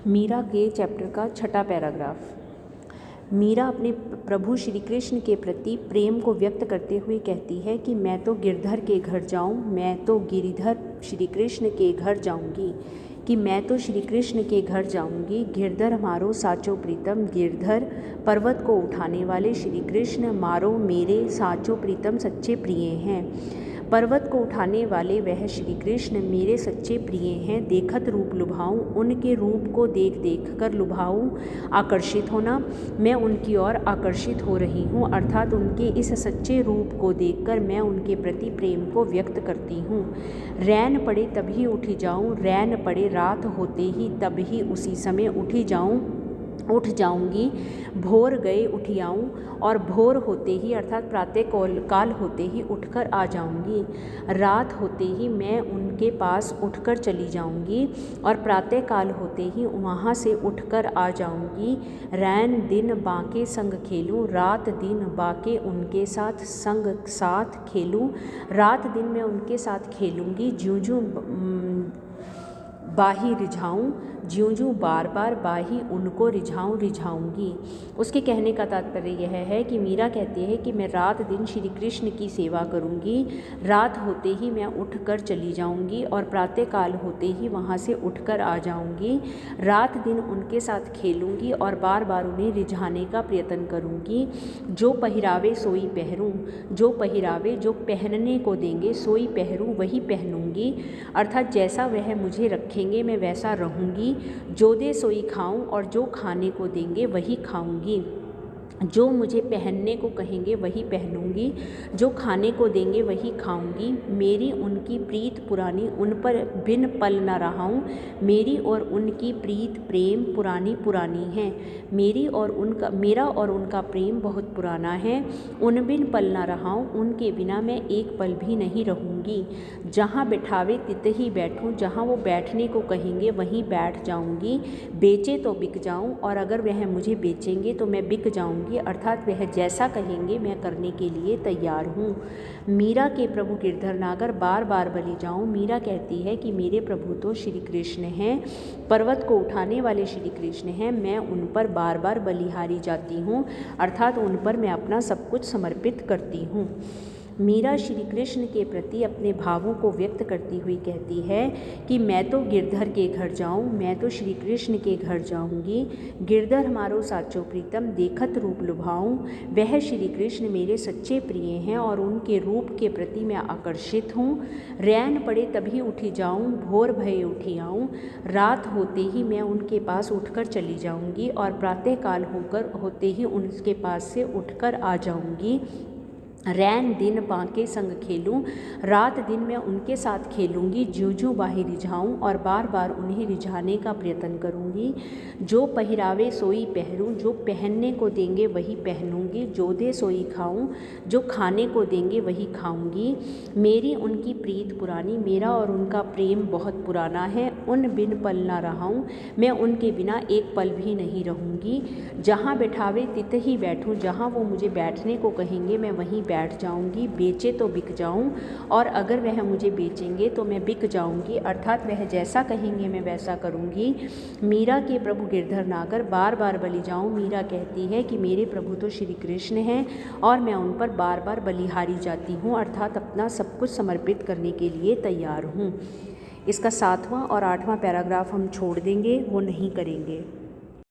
मीरा के चैप्टर का छठा पैराग्राफ। मीरा अपने प्रभु श्री कृष्ण के प्रति प्रेम को व्यक्त करते हुए कहती है कि मैं तो गिरधर के घर जाऊं, मैं तो गिरिधर श्री कृष्ण के घर जाऊंगी, कि मैं तो श्री कृष्ण के घर जाऊंगी। गिरधर हमारो साचो प्रीतम, गिरधर पर्वत को उठाने वाले श्री कृष्ण मारो मेरे साचो प्रीतम सच्चे प्रिय हैं। पर्वत को उठाने वाले वह श्री कृष्ण मेरे सच्चे प्रिय हैं। देखत रूप लुभाऊं, उनके रूप को देख देख कर लुभाऊं, आकर्षित होना। मैं उनकी ओर आकर्षित हो रही हूँ, अर्थात उनके इस सच्चे रूप को देखकर मैं उनके प्रति प्रेम को व्यक्त करती हूँ। रैन पड़े तभी उठी जाऊँ, रैन पड़े रात होते ही तभी उसी समय उठ जाऊंगी। भोर गए उठ आऊँ, और भोर होते ही अर्थात प्रातः काल होते ही उठकर आ जाऊंगी। रात होते ही मैं उनके पास उठकर चली जाऊंगी, और प्रातः काल होते ही वहाँ से उठकर आ जाऊंगी। रैन दिन बाके संग खेलूँ, रात दिन बाके उनके साथ खेलूँ। रात दिन मैं उनके साथ खेलूँगी, ज्यों ज्यों बाही रिझाऊँ, ज्यों ज्यों बार बार बाही उनको रिझाऊँगी। उसके कहने का तात्पर्य यह है कि मीरा कहती है कि मैं रात दिन श्री कृष्ण की सेवा करूँगी। रात होते ही मैं उठकर चली जाऊँगी, और प्रातः काल होते ही वहाँ से उठकर आ जाऊँगी। रात दिन उनके साथ खेलूँगी और बार बार उन्हें रिझाने का प्रयत्न करूँगी। जो पहिरावे सोई पहरूँ, जो पहिरावे जो पहनने को देंगे सोई पहरूँ वही पहनूँगी, अर्थात जैसा वह मुझे रखेंगे मैं वैसा रहूँगी। जो दे सोई खाऊं, और जो खाने को देंगे वही खाऊंगी। जो मुझे पहनने को कहेंगे वही पहनूंगी, जो खाने को देंगे वही खाऊंगी। मेरी उनकी प्रीत पुरानी, उन पर बिन पल न रहाऊं। मेरी और उनकी प्रीत प्रेम पुरानी है। मेरा और उनका प्रेम बहुत पुराना है। उन बिन पल न रहाऊं, उनके बिना मैं एक पल भी नहीं रहूँगी। जहाँ बिठावे तित ही बैठूँ, जहाँ वो बैठने को कहेंगे वहीं बैठ जाऊँगी। बेचे तो बिक जाऊँ, और अगर वह मुझे बेचेंगे तो मैं बिक जाऊँगी, अर्थात वह जैसा कहेंगे मैं करने के लिए तैयार हूँ। मीरा के प्रभु गिरधर नागर बार बार बलि जाऊँ। मीरा कहती है कि मेरे प्रभु तो श्री कृष्ण हैं, पर्वत को उठाने वाले श्री कृष्ण हैं। मैं उन पर बार बार बलिहारी जाती हूँ, अर्थात उन पर मैं अपना सब कुछ समर्पित करती हूँ। मीरा श्री कृष्ण के प्रति अपने भावों को व्यक्त करती हुई कहती है कि मैं तो गिरधर के घर जाऊं, मैं तो श्री कृष्ण के घर जाऊंगी। गिरधर हमारो साचो प्रीतम, देखत रूप लुभाऊं। वह श्री कृष्ण मेरे सच्चे प्रिय हैं, और उनके रूप के प्रति मैं आकर्षित हूँ। रैन पड़े तभी उठी जाऊँ, भोर भये उठी आऊँ। रात होते ही मैं उनके पास उठकर चली जाऊँगी, और प्रातः काल होते ही उनके पास से उठकर आ जाऊँगी। रैन दिन बाके संग खेलूँ, रात दिन मैं उनके साथ खेलूँगी। ज्यों ज्यों बाही रिझाऊँ, और बार बार उन्हें रिझाने का प्रयत्न करूँगी। जो पहिरावे सोई पहरूँ, जो पहनने को देंगे वही पहनूँगी। जो दे सोई खाऊँ, जो खाने को देंगे वही खाऊँगी। मेरी उनकी प्रीत पुरानी, मेरा और उनका प्रेम बहुत पुराना है। उन बिन पल ना रहाऊँ, मैं उनके बिना एक पल भी नहीं रहूँगी। जहाँ बैठावे तित ही बैठूँ, जहाँ वो मुझे बैठने को कहेंगे मैं वहीं बैठ जाऊंगी। बेचे तो बिक जाऊं, और अगर वह मुझे बेचेंगे तो मैं बिक जाऊंगी, अर्थात वह जैसा कहेंगे मैं वैसा करूंगी। मीरा के प्रभु गिरधर नागर बार बार बलि जाऊं। मीरा कहती है कि मेरे प्रभु तो श्री कृष्ण हैं, और मैं उन पर बार बार बलिहारी जाती हूँ, अर्थात अपना सब कुछ समर्पित करने के लिए तैयार हूँ। इसका 7वां और 8वां पैराग्राफ हम छोड़ देंगे, वो नहीं करेंगे।